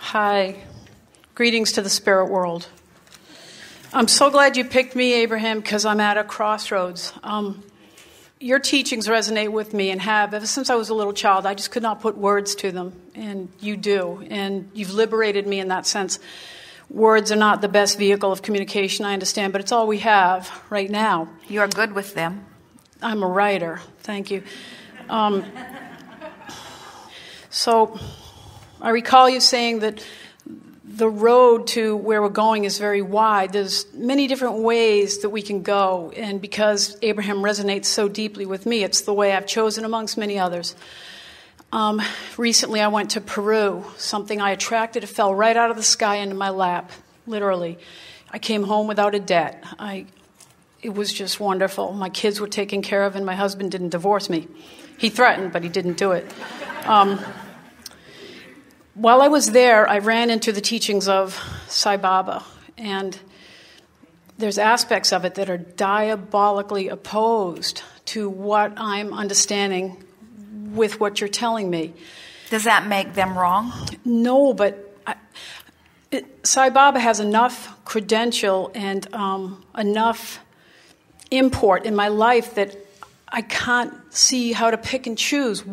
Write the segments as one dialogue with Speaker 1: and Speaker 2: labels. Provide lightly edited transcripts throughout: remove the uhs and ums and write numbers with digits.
Speaker 1: Hi. Greetings to the spirit world. I'm so glad you picked me, Abraham, because I'm at a crossroads. Your teachings resonate with me and have ever since I was a little child. I just could not put words to them, and you do. And you've liberated me in that sense. Words are not the best vehicle of communication, I understand, but it's all we have right now.
Speaker 2: You are good with them.
Speaker 1: I'm a writer. Thank you. So I recall you saying that the road to where we're going is very wide. There's many different ways that we can go, and because Abraham resonates so deeply with me, it's the way I've chosen amongst many others. Recently I went to Peru. Something I attracted, it fell right out of the sky into my lap, literally. I came home without a debt. It was just wonderful. My kids were taken care of, and my husband didn't divorce me. He threatened, but he didn't do it. While I was there, I ran into the teachings of Sai Baba, and there's aspects of it that are diabolically opposed to what I'm understanding with what you're telling me.
Speaker 2: Does that make them wrong?
Speaker 1: No, but Sai Baba has enough credential and enough import in my life that I can't see how to pick and choose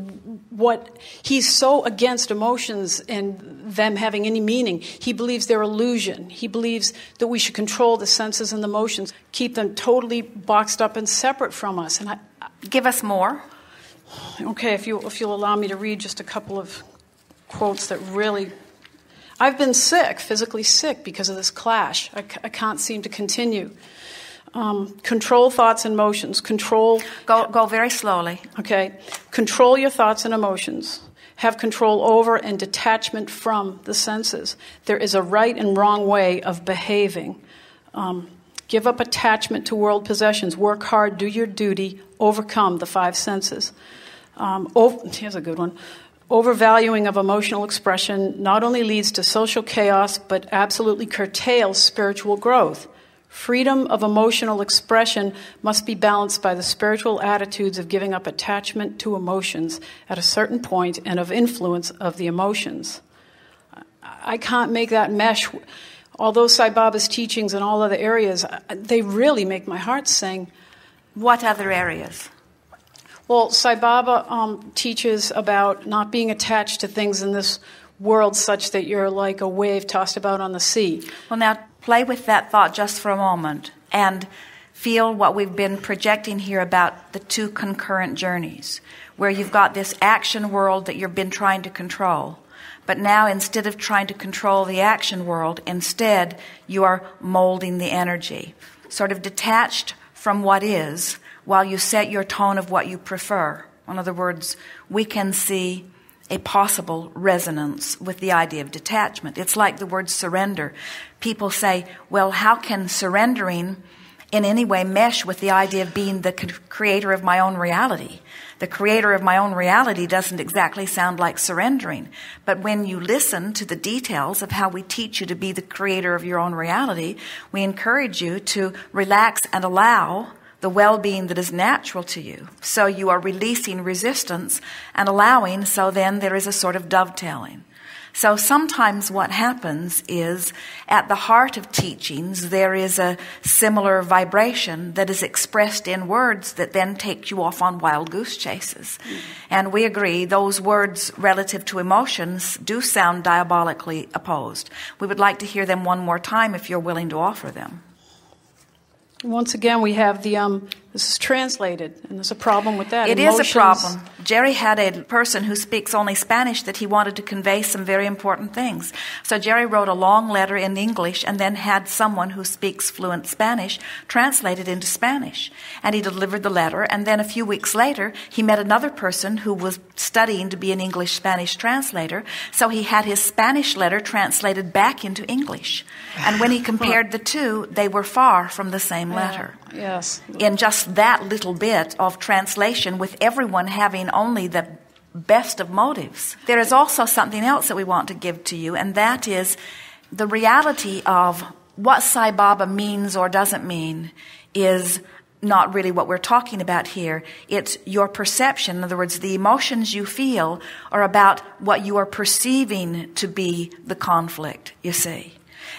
Speaker 1: what he's so against emotions and them having any meaning. He believes they're illusion. He believes that we should control the senses and the emotions, keep them totally boxed up and separate from us. And
Speaker 2: give us more.
Speaker 1: Okay, if you'll allow me to read just a couple of quotes that really... I've been sick, physically sick, because of this clash. I can't seem to continue. Control thoughts and emotions.
Speaker 2: Go very slowly.
Speaker 1: Okay. Control your thoughts and emotions. Have control over and detachment from the senses. There is a right and wrong way of behaving. Give up attachment to world possessions. Work hard, do your duty, overcome the five senses. Here's a good one. Overvaluing of emotional expression not only leads to social chaos, but absolutely curtails spiritual growth. Freedom of emotional expression must be balanced by the spiritual attitudes of giving up attachment to emotions at a certain point and of influence of the emotions. I can't make that mesh. Although Sai Baba's teachings in all other areas, they really make my heart sing.
Speaker 2: What other areas?
Speaker 1: Well, Sai Baba teaches about not being attached to things in this world such that you're like a wave tossed about on the sea.
Speaker 2: Well, now, play with that thought just for a moment and feel what we've been projecting here about the two concurrent journeys, where you've got this action world that you've been trying to control. But now, instead of trying to control the action world, instead you are molding the energy, sort of detached from what is, while you set your tone of what you prefer. In other words, we can see a possible resonance with the idea of detachment. It's like the word surrender. People say, well, how can surrendering in any way mesh with the idea of being the creator of my own reality? The creator of my own reality doesn't exactly sound like surrendering. But when you listen to the details of how we teach you to be the creator of your own reality, we encourage you to relax and allow the well-being that is natural to you. So you are releasing resistance and allowing, so then there is a sort of dovetailing. So sometimes what happens is, at the heart of teachings, there is a similar vibration that is expressed in words that then take you off on wild goose chases. And we agree those words relative to emotions do sound diabolically opposed. We would like to hear them one more time if you're willing to offer them.
Speaker 1: Once again, we have this is translated, and there's a problem with that.
Speaker 2: It is a problem. Jerry had a person who speaks only Spanish that he wanted to convey some very important things. So Jerry wrote a long letter in English and then had someone who speaks fluent Spanish translate it into Spanish. And he delivered the letter, and then a few weeks later, he met another person who was studying to be an English-Spanish translator, so he had his Spanish letter translated back into English. And when he compared the two, they were far from the same letter.
Speaker 1: Yes.
Speaker 2: In just that little bit of translation, with everyone having only the best of motives. There is also something else that we want to give to you, and that is the reality of what Sai Baba means or doesn't mean is not really what we're talking about here. It's your perception. In other words, the emotions you feel are about what you are perceiving to be the conflict, you see.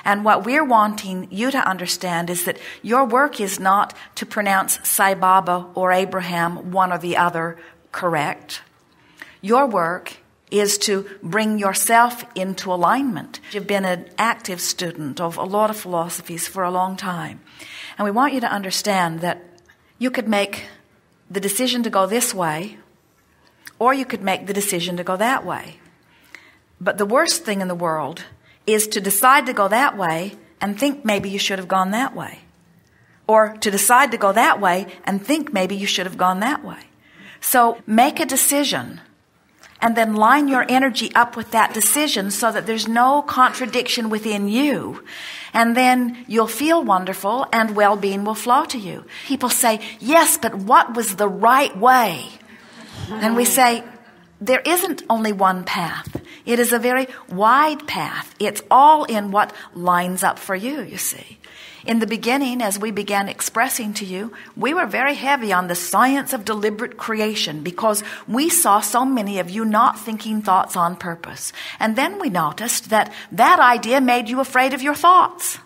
Speaker 2: And what we're wanting you to understand is that your work is not to pronounce Sai Baba or Abraham, one or the other, correct. Your work is to bring yourself into alignment. You've been an active student of a lot of philosophies for a long time. And we want you to understand that you could make the decision to go this way, or you could make the decision to go that way. But the worst thing in the world is to decide to go that way and think maybe you should have gone that way. Or to decide to go that way and think maybe you should have gone that way. So make a decision and then line your energy up with that decision so that there's no contradiction within you. And then you'll feel wonderful and well-being will flow to you. People say, yes, but what was the right way? And we say, there isn't only one path. It is a very wide path. It's all in what lines up for you, you see. In the beginning, as we began expressing to you, we were very heavy on the science of deliberate creation because we saw so many of you not thinking thoughts on purpose. And then we noticed that that idea made you afraid of your thoughts.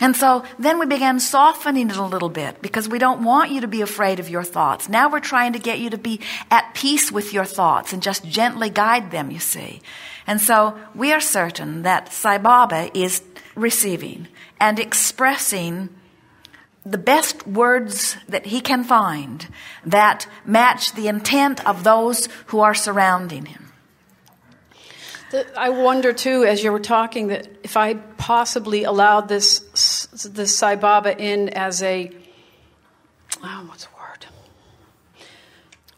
Speaker 2: And so then we began softening it a little bit because we don't want you to be afraid of your thoughts. Now we're trying to get you to be at peace with your thoughts and just gently guide them, you see. And so we are certain that Sai Baba is receiving and expressing the best words that he can find that match the intent of those who are surrounding him.
Speaker 1: I wonder, too, as you were talking, that if I possibly allowed this Sai Baba in as a, what's the word?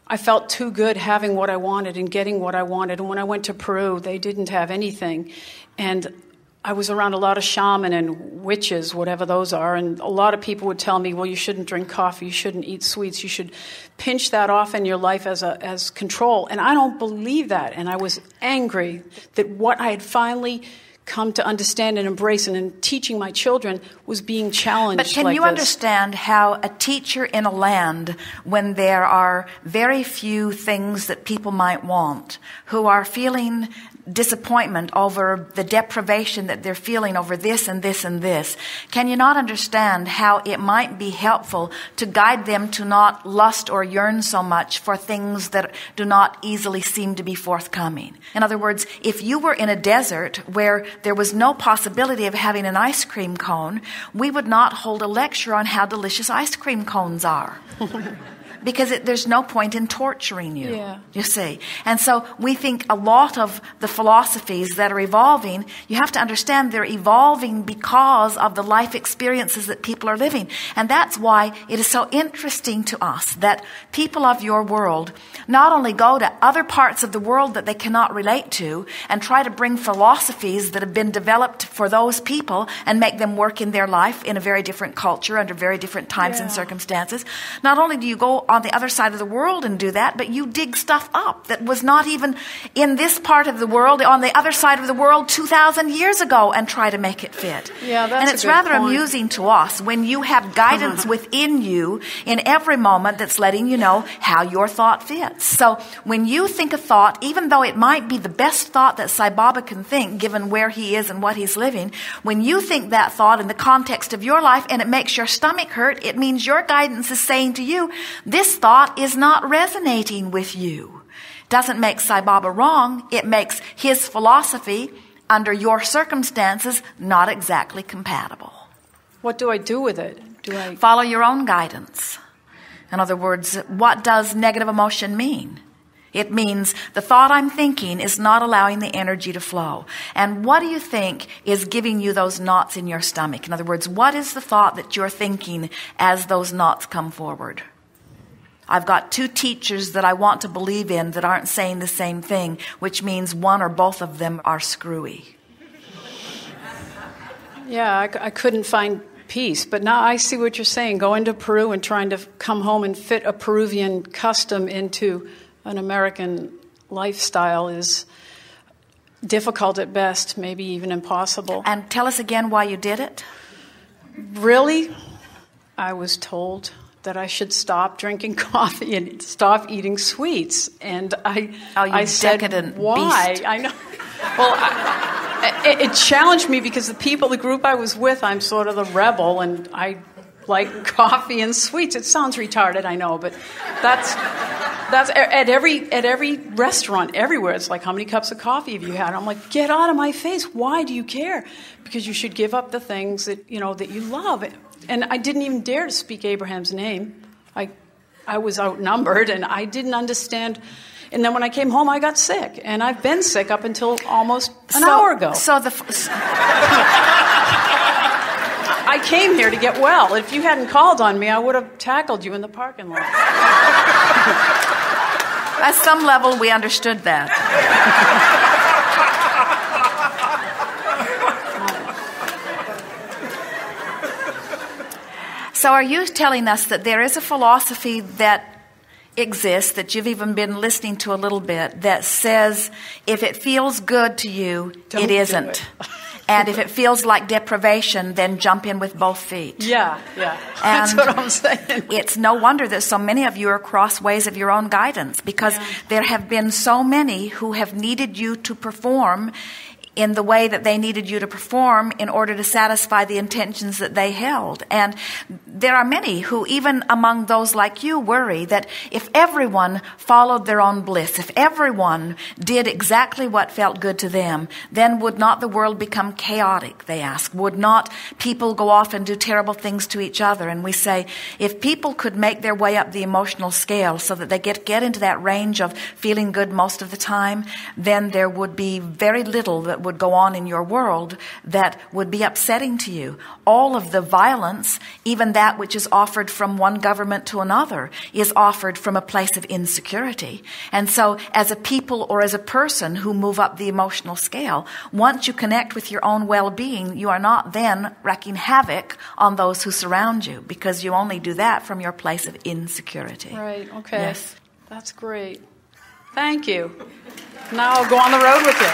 Speaker 1: I felt too good having what I wanted and getting what I wanted. And when I went to Peru, they didn't have anything. And I was around a lot of shaman and witches, whatever those are, and a lot of people would tell me, well, you shouldn't drink coffee, you shouldn't eat sweets, you should pinch that off in your life as control. And I don't believe that. And I was angry that what I had finally come to understand and embrace and in teaching my children was being challenged like this.
Speaker 2: But can you understand how a teacher in a land, when there are very few things that people might want, who are feeling disappointment over the deprivation that they're feeling over this and this and this, can you not understand how it might be helpful to guide them to not lust or yearn so much for things that do not easily seem to be forthcoming? In other words, if you were in a desert where there was no possibility of having an ice cream cone, we would not hold a lecture on how delicious ice cream cones are. Because there's no point in torturing you, you see. And so we think a lot of the philosophies that are evolving, you have to understand they're evolving because of the life experiences that people are living. And that's why it is so interesting to us that people of your world not only go to other parts of the world that they cannot relate to and try to bring philosophies that have been developed for those people and make them work in their life in a very different culture under very different times and circumstances. Not only do you go on the other side of the world and do that, but you dig stuff up that was not even in this part of the world, on the other side of the world 2,000 years ago, and try to make it fit.
Speaker 1: Yeah, that's
Speaker 2: and it's rather amusing to us when you have guidance within you in every moment that's letting you know how your thought fits. So when you think a thought, even though it might be the best thought that Sai Baba can think, given where he is and what he's living, when you think that thought in the context of your life and it makes your stomach hurt, it means your guidance is saying to you, this thought is not resonating with you. Doesn't make Sai Baba wrong. It makes his philosophy under your circumstances not exactly compatible.
Speaker 1: What do I do with it? Do I
Speaker 2: follow your own guidance? In other words, what does negative emotion mean? It means the thought I'm thinking is not allowing the energy to flow. And what do you think is giving you those knots in your stomach? In other words, what is the thought that you're thinking as those knots come forward? I've got two teachers that I want to believe in that aren't saying the same thing, which means one or both of them are screwy.
Speaker 1: Yeah, I couldn't find peace. But now I see what you're saying. Going to Peru and trying to come home and fit a Peruvian custom into an American lifestyle is difficult at best, maybe even impossible.
Speaker 2: And tell us again why you did it.
Speaker 1: Really? I was told that I should stop drinking coffee and stop eating sweets. And I said,
Speaker 2: decadent
Speaker 1: why?
Speaker 2: beast.
Speaker 1: I know. Well, it challenged me because the group I was with, I'm sort of the rebel, and I like coffee and sweets. It sounds retarded, I know, but that's at every restaurant, everywhere. It's like, how many cups of coffee have you had? I'm like, get out of my face. Why do you care? Because you should give up the things that you love. And I didn't even dare to speak Abraham's name. I was outnumbered, and I didn't understand. And then when I came home, I got sick, and I've been sick up until almost an hour ago. I came here to get well. If you hadn't called on me, I would have tackled you in the parking lot.
Speaker 2: At some level, we understood that. So are you telling us that there is a philosophy that exists, that you've even been listening to a little bit, that says if it feels good to you,
Speaker 1: Don't
Speaker 2: it
Speaker 1: do
Speaker 2: isn't?
Speaker 1: it.
Speaker 2: And if it feels like deprivation, then jump in with both feet.
Speaker 1: Yeah. That's what I'm saying.
Speaker 2: It's no wonder that so many of you are crossways of your own guidance, because there have been so many who have needed you to perform in the way that they needed you to perform in order to satisfy the intentions that they held. And there are many who, even among those like you, worry that if everyone followed their own bliss, if everyone did exactly what felt good to them, then would not the world become chaotic, they ask? Would not people go off and do terrible things to each other? And we say, if people could make their way up the emotional scale so that they get into that range of feeling good most of the time, then there would be very little that would go on in your world that would be upsetting to you. All of the violence, even that which is offered from one government to another, is offered from a place of insecurity. And so as a people or as a person who move up the emotional scale, once you connect with your own well-being, you are not then wreaking havoc on those who surround you, because you only do that from your place of insecurity.
Speaker 1: Right, okay.
Speaker 2: Yes.
Speaker 1: That's great. Thank you. Now I'll go on the road with you.